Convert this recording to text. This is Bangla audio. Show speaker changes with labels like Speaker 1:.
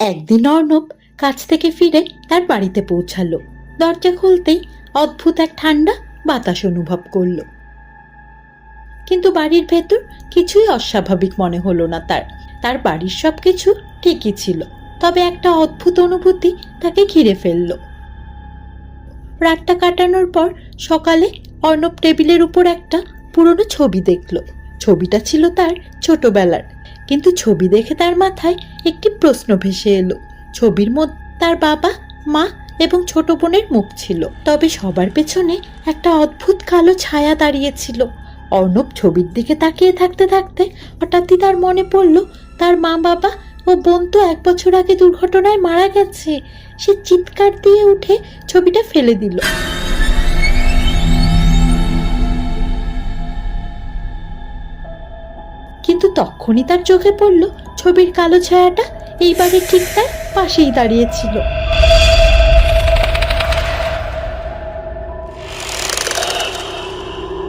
Speaker 1: একদিন অর্ণব কাজ থেকে ফিরে তার বাড়িতে পৌঁছালো। দরজা খুলতেই অদ্ভুত এক ঠান্ডা বাতাস অনুভব করলো, কিন্তু বাড়ির ভেতর কিছুই অস্বাভাবিক মনে হলো না তার। তার বাড়ির সবকিছু ঠিকই ছিল, তবে একটা অদ্ভুত অনুভূতি তাকে ঘিরে ফেললো। রাতটা কাটানোর পর সকালে অর্ণব টেবিলের উপর একটা পুরনো ছবি দেখলো। ছবিটা ছিল তার ছোটবেলার, কিন্তু ছবি দেখে তার মাথায় একটি প্রশ্ন ভেসে এলো। ছবির মধ্যে তার বাবা, মা এবং ছোট বোনের মুখ ছিল, তবে সবার পেছনে একটা অদ্ভুত কালো ছায়া দাঁড়িয়েছিল। অর্ণব ছবির দিকে তাকিয়ে থাকতে থাকতে হঠাৎই তার মনে পড়ল তার মা, বাবা ও বোন তো 1 বছর আগে দুর্ঘটনায় মারা গেছে। সে চিৎকার দিয়ে উঠে ছবিটা ফেলে দিল। কিন্তু তখনই তার চোখে পড়ল ছবির কালো ছায়াটা এইবারে ঠিক তার পাশেই দাঁড়িয়েছিল।